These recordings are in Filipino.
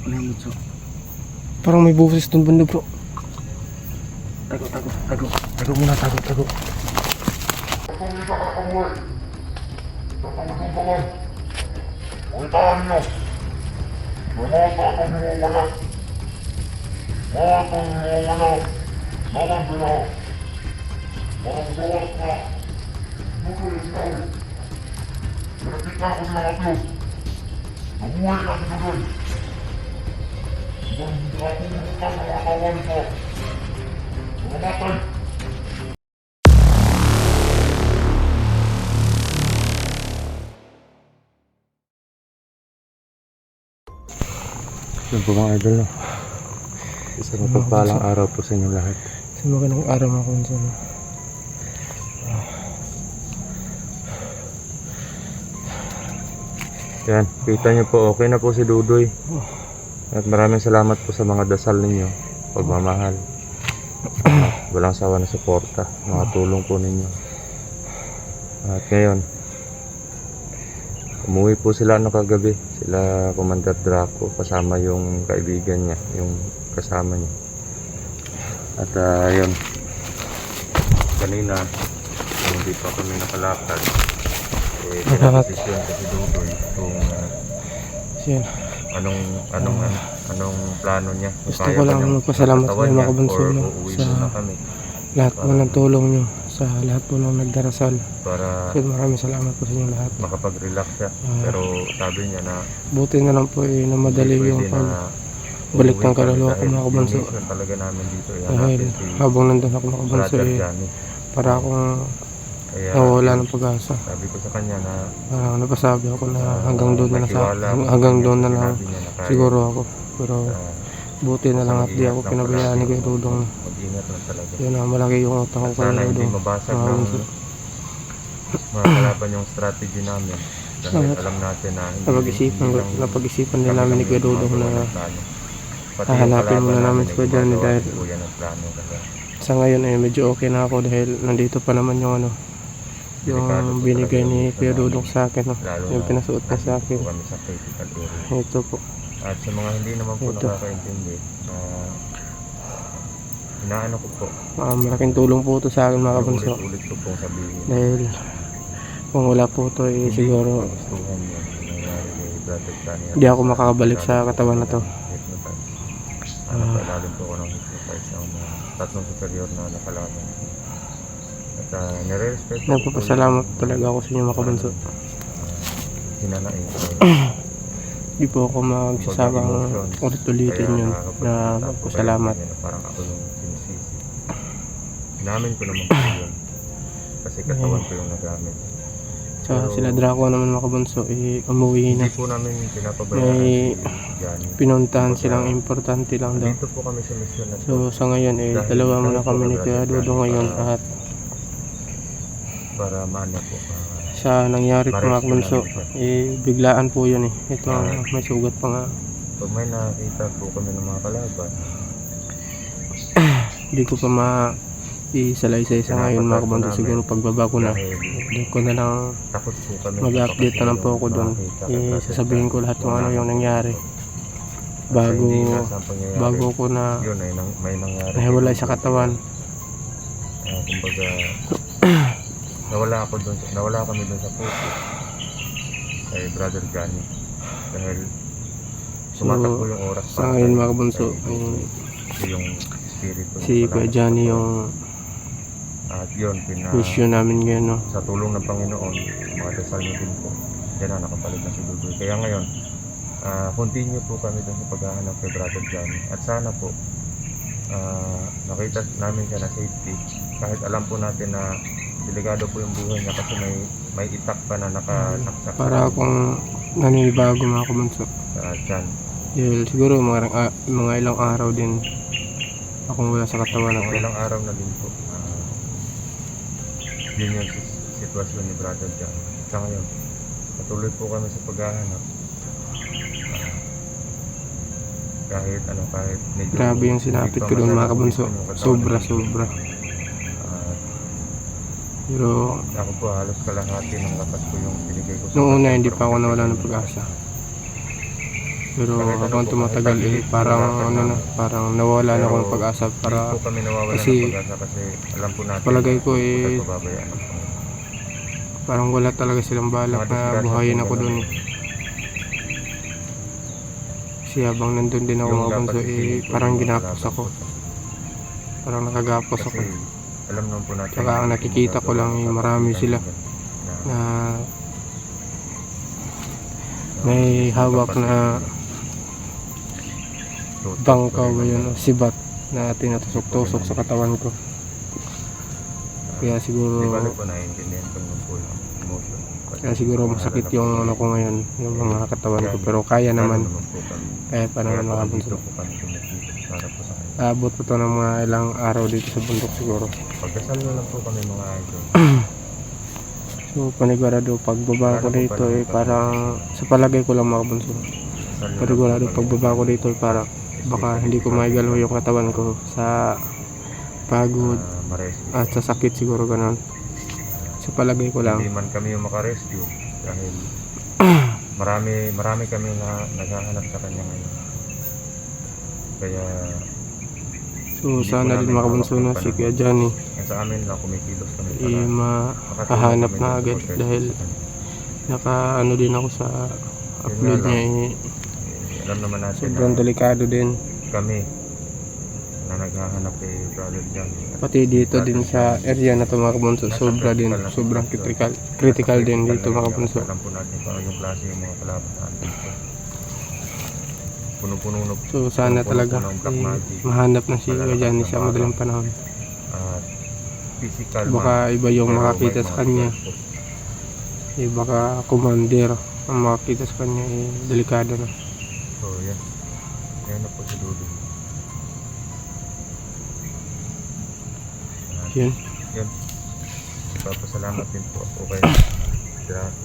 Ano yung butso? Parang may boses dun banda bro. Tago muna, tago. Yan po mga idol, no? Isang mapagpalang araw po sa inyo lahat. Sa magandang araw mga kabunso. Yan, kita nyo po, okay na po si Dudoy. At maraming salamat po sa mga dasal ninyo, pagmamahal. Walang sawa na suporta, mga tulong po ninyo. At ngayon, umuwi po sila kagabi, sila Commander Draco kasama yung kaibigan niya, yung kasama niya. At yun, kanina hindi pa kami nakalakad, pinag-desisyon kasi Dudoy kung Yan. anong plano niya. Gusto ko lang magpasalamat sa mga kabunso sa lahat po ng tulong nyo, sa lahat po ng nagdarasal. Para So, maraming salamat po sa inyo lahat. makapag-relax siya. Pero sabi niya na Buti na lang po na madali yung pagbalik ng kaluluwa ko mga kabunso. yung mission talaga namin dito ay Dahil hanapin si habang nandun ako mga kabunso Brother Johnny. para akong Kaya nawawala ng pag-asa. sabi ko sa kanya na Parang napasabi ako na hanggang doon na lang hanggang doon na lang sinabi niya na kaya, siguro ako. Pero buti na lang at di ako mag-ingat lang pinabayaan ni Kuya Dudong. mag-ingat lang talaga. Yun ang malaki yung utang ko kay Sana hindi Dudong. mabasag Mga ng kabunso. mga kalaban yung strategy namin. Dahil alam natin na hindi Napag-isipan din namin ni Kuya Dudong na hahanapin muna namin si Kuya Johnny dahil sa ngayon ay medyo okay na ako dahil nandito pa naman yung yung binigay ni Kuya Dudong sa akin, no? Yung pinasuot niya sa akin. kami sa critical area. Ito po. At sa mga hindi naman po Ito. nakakaintindi, inaano ko po, Malaking tulong po ito sa akin mga kabunso. ulit ko pong sabihin. Dahil kung wala po ito siguro Gustuhan yun, nangyari kay Brother Johnny. hindi ako makakabalik sa katawan na to. Napailalim po ako ng hypnotize ng mga tatlong superior na nakalaman. At nire-respect ko Nagpapasalamat talaga ako sa inyo mga kabunso. hinanain ko. Hindi po ako magsasabang ulit-ulitin yun na magpasalamat. Parang ako yung sinisisi. Inamin ko naman po yun. Kasi katawan ko yung nagamit. Tsaka sila Draco naman mga kabunso umuwi na. Hindi po namin pinapabayaan May si Johnny. pinuntahan silang importante lang daw. Dito po kami sa mission na So sa ngayon dalawa muna kami ni Kuya Dudong ngayon at para maano po. sa nangyari po mga kabunso biglaan po yun ito may sugat pa nga. Pag may nakita po kami ng mga kalaban, Hindi ko pa ma-isalaysay sa ngayon mga kabunso. Siguro pagbaba ko na doon ko na lang takot po kami. mag-update na lang po ako doon. Sasabihin ko lahat kung ano yung nangyari bago ko na yun ay may nangyari. nahiwalay sa katawan. Kumbaga nawala kami doon sa puso kay Brother Johnny dahil tumatakbo yung oras Sa ngayon mga kabunso yung spirito si Kuya Johnny yung at yun mission namin ngayon, no? sa tulong ng Panginoon, mga dasal nyo din po, yan na nakapalit na si Dudoy. Kaya ngayon continue po kami doon sa paghahanap kay Brother Johnny at sana po nakita namin siya na safety kahit alam po natin na delikado po yung buhay niya kasi may itak pa na nakasaksak Para akong naninibago mga kabunso. sa tiyan. Siguro mga ilang araw din akong wala sa katawan na Mga to. ilang araw na din po yun yung sitwasyon ni Brother Johnny. Sa ngayon patuloy po kami sa paghahanap kahit medyo Grabe yung sinapit ko doon mga kabunso. Sobra. Pero ako po halos kalahati ng lakas ko yung binigay ko sa nung una hindi pa ako nawala ng pag-asa. Pero habang tumatagal parang ano na, parang nawala na ako ng pag-asa Hindi para po kami nawawalan kasi ng pag-asa kasi alam po natin palagay ko huwag pababayaan ng Panginoon. parang wala talaga silang balak Mga na disgrasya buhayin po ako ganun. doon. Kasi habang nandun din ako Yung mga dapat bunso isipin po parang yung mga ginapos kalaban ako. po. Parang nakagapos ako. Kasi alam naman po natin Tsaka ang na nakikita ko lang magagawa ng marami kapatiran sila yun, na may hawak na bangkaw ba yun, sibat na tinatusok-tusok sa katawan ko. Kaya Di siguro ba po naiintindihan ko naman po yung emotion. kaya siguro masakit yung ano ko ngayon, yung mga katawan ko, pero kaya naman. po kami. Kaya pa naman mga Dito bunso. po kami tumititis para po sa kanya. Abot po to ng mga ilang araw dito sa bundok siguro. Pagkasal na lang po kami mga idol. So panigurado pagbaba ko dito parang sa palagay ko lang mga bunso. Panigurado pagbaba ko dito parang baka hindi ko maigalaw yung katawan ko sa pagod ma-rescue. at sa sakit siguro ganun. Sa palagay ko lang. Hindi man kami yung makarescue dahil marami kami na naghahanap sa kanya ngayon. Kaya So sana din makabunso na si Kuya Johnny yan sa amin lang kumikilos kami para makahanap na agad dahil naka ano din ako sa upload niya alam naman natin sobrang na delikado din. kami na naghahanap kay Brother John. Pati dito din sa area na to mga kabunso, sobra din, sobrang critical din dito mga kabunso. Alam po natin kung ano yung klase yung mga kalaban natin. Puno-puno na So sana talaga mahanap na si Kuya Johnny sa madaling panahon. Physical Baka iba yung pero makakita may sa mga kanya, physical. baka commander ang makakita sa kanya, delikado na. So yan. Yan na po si Dudu. Yun. Yan. Ipapasalamat din po ako kay Draco.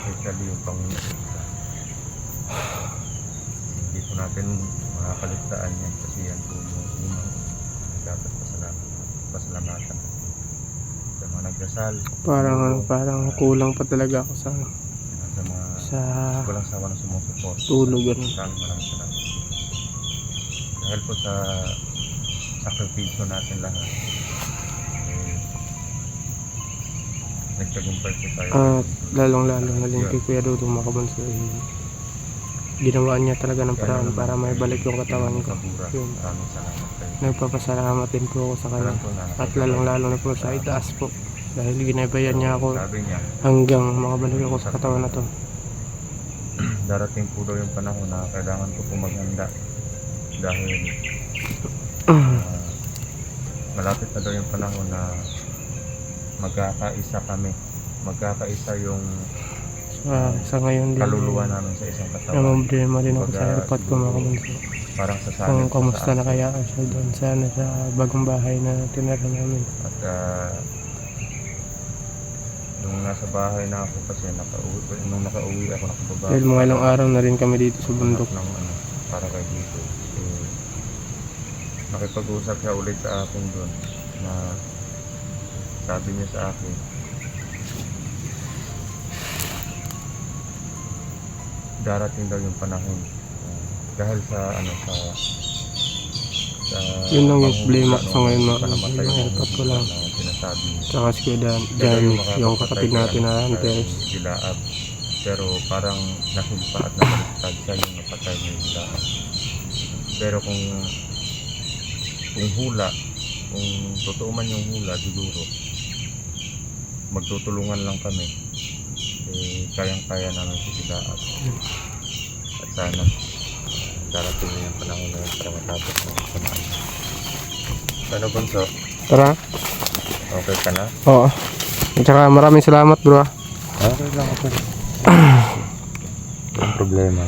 Especially yung Panginoon. Hindi po natin makakaligtaan yan kasi yan po yung unang dapat pasalamatan. Sa mga nagdasal, Parang kulang pa talaga ako sa sa mga walang sawa na sumusuport. tulog ganun. Maraming salamat. Dahil po sa sakripisyo natin lahat, nagtagumpay po tayo. At lalong-lalo na din kay Kuya Dudong mga kabunso, ginawa niya talaga ng paraan para may balik yung katawan ko. Yun. Maraming salamat kayo. Nagpapasalamat din po ako sa kanya. Alam ko na At lalong-lalo na po sa itaas po. Dahil ginabayan niya ako sabi niya, hanggang makabalik ako sa katawan na to. darating po daw yung panahon na kailangan ko po maghanda dahil malapit na daw yung panahon na magkakaisa kami, magkakaisa yung Sa ngayon din, kaluluwa namin sa isang katawan. namumblema din ako sa airpot ko mga kabunso. Parang Kung sasanib kamusta na kaya siya doon sana sa bagong bahay na tinira namin. at nung nasa bahay na ako kasi nung nakauwi ako nakababa Dahil mga ilang araw na rin kami dito sa bundok. ng para kay dito. So, nakipag-usap siya ulit sa akin doon na sabi niya sa akin darating daw yung panahon dahil sa Yun lang yung problema ko sa ngayon mga panamatay yung airpot ko lang. na sinasabi niya. Tsaka si Kuya Johnny, yung kapatid natin na Anteres. Gilaab. Pero parang nasumpa at nabaliktad siya yung napatay niya yung Gilaab. Pero kung hula, kung totoo man yung hula, siguro magtutulungan lang kami. Kayang-kaya namin si Gilaab. At sana darating na yung panahon na yun para matapos ng samaan. Ano Bunso? Tara. Okay ka na? Oo. At saka maraming salamat bro. Okay lang ako. Yung problema.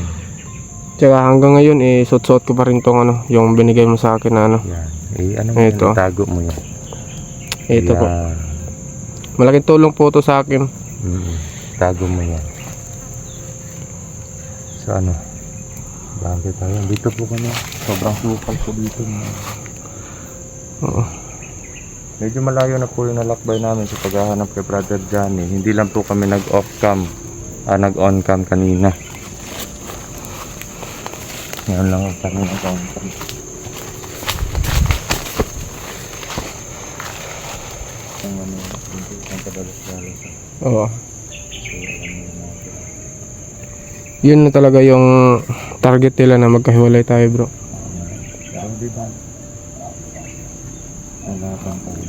Tsaka hanggang ngayon suot-suot ko pa rin tong yung binigay mo sa akin na Yan. Ano mo Ito. yan? Tago mo yan. Ito po. Yan. Malaking tulong po to sa akin. Tago mo yan. So ano? Bakit tayo? Dito po kami. Sobrang sukal po dito. Oo. Medyo malayo na po yung nalakbay namin sa paghahanap kay Brother Johnny. Hindi lang po kami nag-off cam. nag-on cam kanina. Ngayon lang ako kami nag-on cam. Ang ano, ang padalos-dalos. Oo. Yun na talaga yung target nila na magkahiwalay tayo, bro. Pero di ba? Wala kang tayo.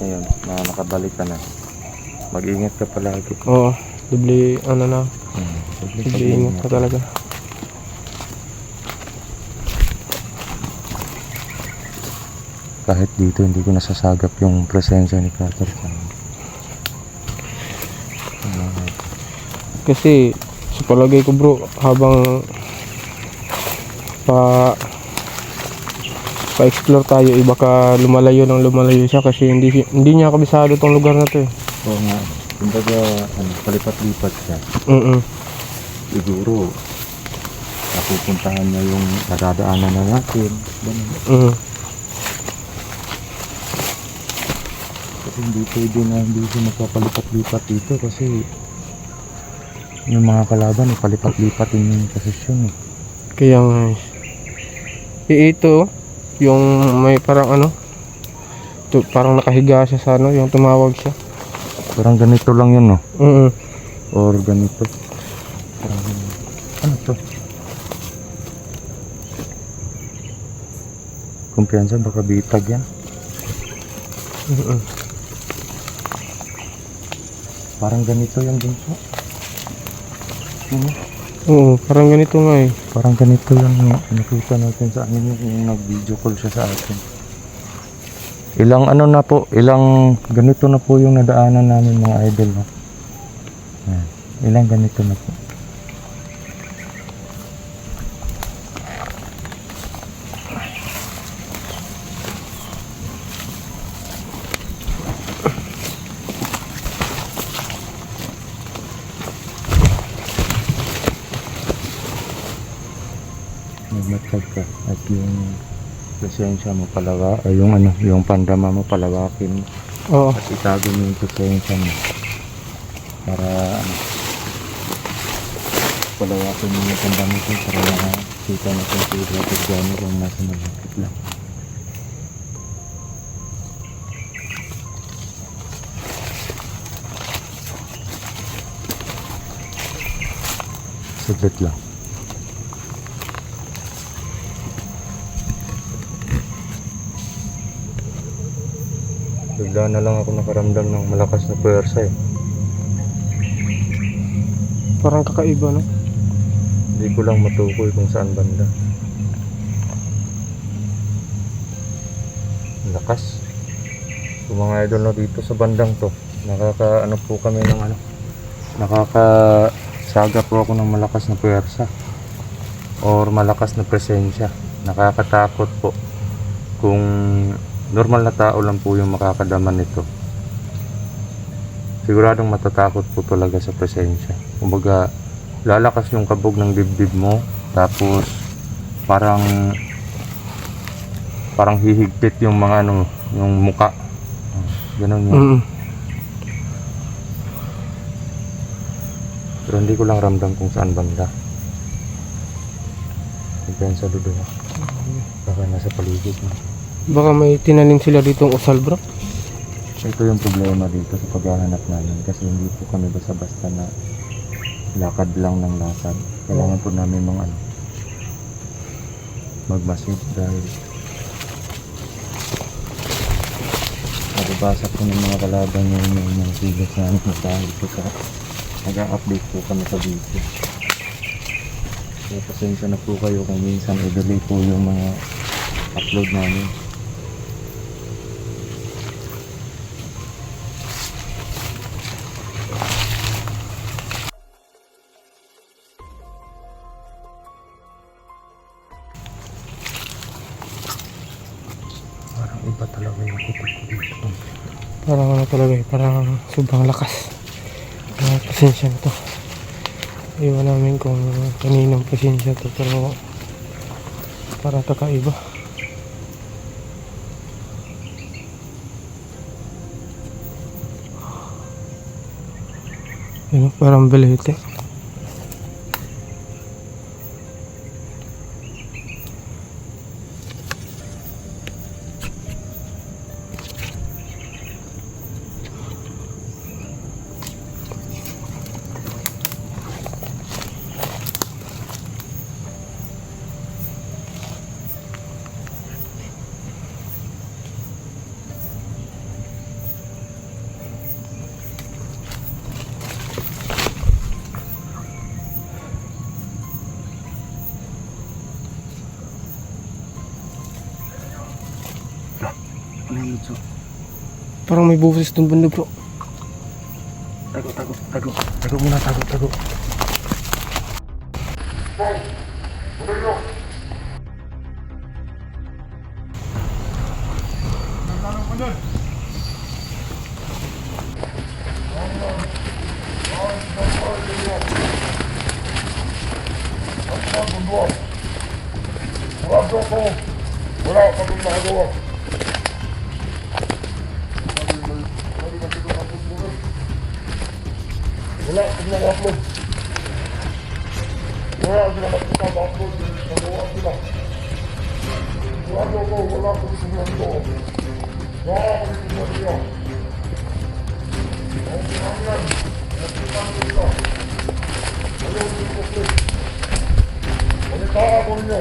Ayun, nakabalik ka na. Mag-ingat ka palagi. Oo. Dubli, ano na. Dubli ingat ka talaga. Kahit dito hindi ko nasasagap yung presensya ni Carter sa amin. Kasi sa palagay ko, bro, habang pa-explore tayo, iba ka lumalayo siya kasi hindi niya kabisado tong lugar na to eh. Oo nga. Kumbaga, palipat-lipat siya. Siguro, napupuntahan niya yung nadadaanan na natin. Ganun. Kasi hindi pwede na hindi siya magpapalipat-lipat dito kasi yung mga kalaban, palipat-lipat din yung posisyon eh. Kaya nga ito, yung may parang parang nakahiga siya sa yung tumawag siya. Parang ganito lang yun, no? Or ganito. Parang, ano to? Kumpiyansa, baka bitag yan. Parang ganito yung bunso. Oo, parang ganito nga eh. Parang ganito yung nakita natin sa amin yung nag-video call siya sa atin. Ilang ganito na po yung nadaanan namin mga idol, no? Yan. Ilang ganito na po. Magmatag ka at yung presensya mo yung pandama mo palawakin mo. Oo. At itago mo yung presensya mo para palawakin mo yung pandama mo para makakita natin si Brother Johnny kung nasa malapit lang. Saglit lang. Bigla na lang ako nakaramdam ng malakas na puwersa eh. Parang kakaiba, no? Hindi ko lang matukoy kung saan banda. Lakas. Yung mga idol na dito sa bandang to, nakakaano po kami ng nakakasaga po ako ng malakas na puwersa or malakas na presensya. Nakakatakot po. Kung normal na tao lang po yung makakadama nito, siguradong matatakot po talaga sa presensya. Kumbaga, lalakas yung kabog ng dibdib mo, tapos parang hihigpit yung mga yung muka. Ganun yun. Pero hindi ko lang ramdam kung saan banda. Kumpensa dudo. Baka nasa paligid mo. Baka may tinanim sila ditong usal, bro. Ito yung problema dito sa paghahanap namin kasi hindi po kami basta-basta na lakad lang ng lakad. Kailangan po namin magmasid dahil nababasa po ng mga kalaban yung mga sigas namin na dahil po sa nag-a-update po kami sa video. So pasensya na po kayo kung minsan i-delay po yung mga upload namin. Iba talaga yung kutok ko dito. Parang talaga eh, parang sobrang lakas. Pasensya na to. Iwan namin kung kaninang pasensya to, pero para kakaiba. Yun, parang balete. Parang may boses dun banda bro. Tago muna, tago. Wala ka doon nakagawa. Wala kang nag-upload. Wala sila mag-upload. Nagawa sila. Sigurado ko, wala kang isunan ko. Wala kang isunan niya. Ang pinangyan, nagsipan nila. Ayaw din ko please. Panitaa ko ninyo.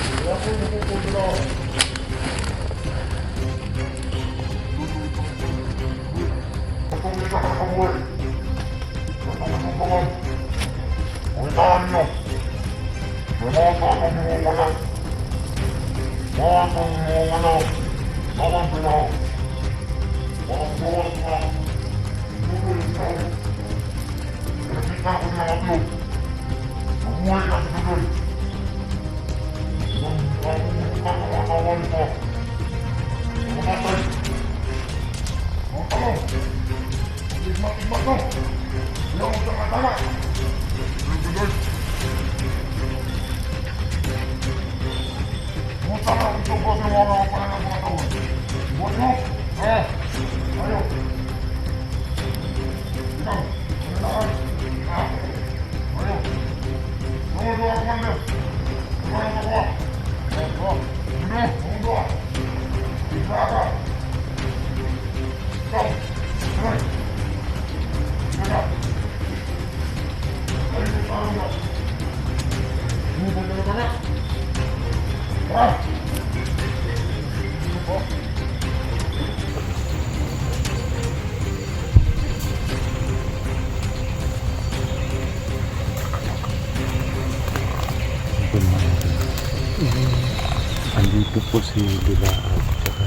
Wala ko yung pupul nila. Kung isa ka kamuwi. Panitaan nyo. Wala ka kang mawala. Wala kang mawala. Walang pinaw. Walang buwan ka. Tuloy ka. Nakita ko niya upload. Umuwi ka sa tuloy. Nang ako makakawan ka. Mamatay. Ang talo. Tigmat ko. Ayaw mo sa katala. Tuloy. Musta na kung tubo sa mga pala ng mga taon. Buwan mo. Ayaw. Ikaw. Kailangan. Ayaw. Nungudua ka man na. Nungudua ka ba? Nungudua. Isa ka. Ikaw. Tuloy. Ika. Ayaw mo tayo na. Nungudua ka na. Andito po si Dilaag tsaka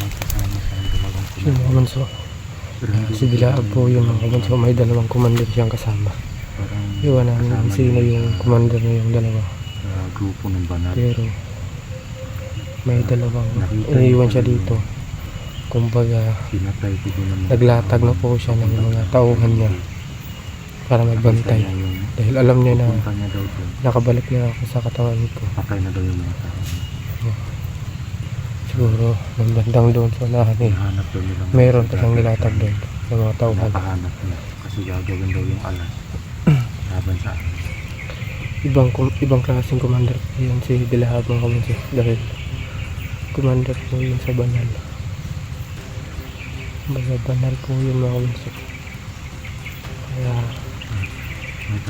may kasama siyang dalawang Yung mga banso. Si Dilaag po yung mga banso. May dalawang commander siyang kasama. parang Iwan namin kung sino yung commander na yung dalawa. grupo ng banat. Pero may dalawang iniwan siya dito. Kumbaga Pinatay ko din naman. naglatag na po siya ng mga tauhan niya para magbantay. Dahil alam niya na Punta niya daw doon. nakabalik na ako sa katawan ko. Patay na daw yung mga tao. Siguro ng bandang doon sa unahan eh. Hanap daw nilang Mayroon pa siyang nilatag doon ng mga tauhan. Nakahanap niya. Kasi gagawin daw yung alas. Laban sa akin. Ibang klaseng commander po yun si Dilaag mga kamunso. Dahil commander po yun sa banal. Banal po yun mga kamunso. Kaya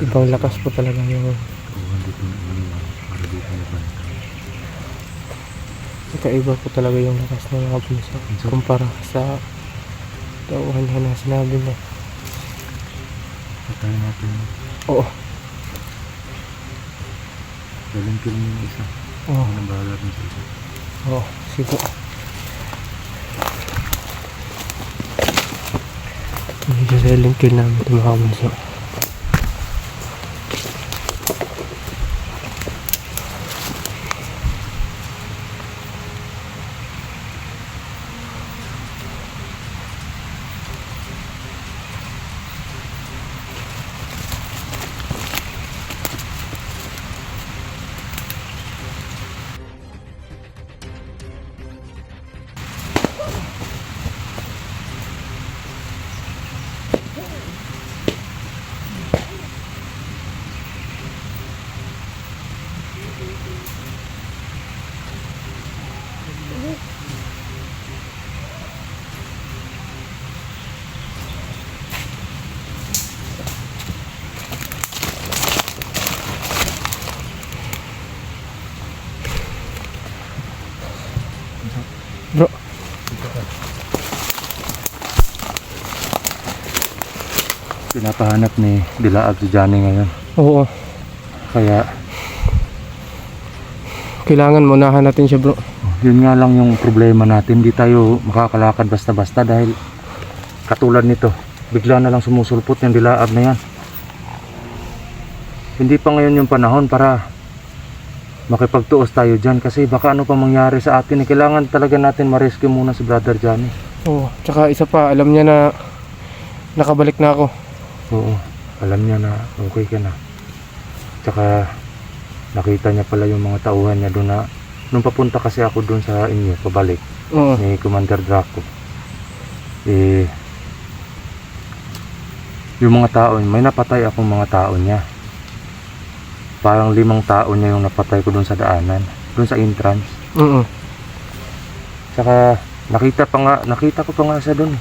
ibang lakas po talaga yung Tuhan dito na iniwan. Para dito na bantay. kakaiba po talaga yung lakas ng mga kamunso. Kumpara sa tauhan niya na sinabi mo. Patay natin. Oo. Daling kill mo yung isa. Oo. Ano bahala rin sa isa. Oo. Sige. Medyo selling kill namin ito mga kamunso. Pinapahanap ni Dilaab si Johnny ngayon. Oo. Kaya Kailangan munahan natin siya, bro. yun nga lang yung problema natin. Hindi tayo makakalakad basta-basta dahil katulad nito, bigla na lang sumusulpot yung Dilaab na yan. Hindi pa ngayon yung panahon para makipagtuos tayo dyan kasi baka ano pa mangyari sa atin. Kailangan talaga natin ma-rescue muna si Brother Johnny. Oo. Tsaka isa pa, alam niya na nakabalik na ako. Oo, alam niya na okay ka na. Tsaka nakita niya pala yung mga tauhan niya doon na nung papunta kasi ako doon sa inyo pabalik Oo. ni Commander Draco, yung mga tao, may napatay akong mga tao niya. Parang 5 tao niya yung napatay ko doon sa daanan, doon sa entrance. Oo. Tsaka nakita ko pa nga siya doon.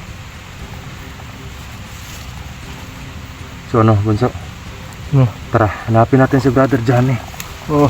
So ano, Bunso? Ano? Tara, hanapin natin si Brother Johnny. Oo.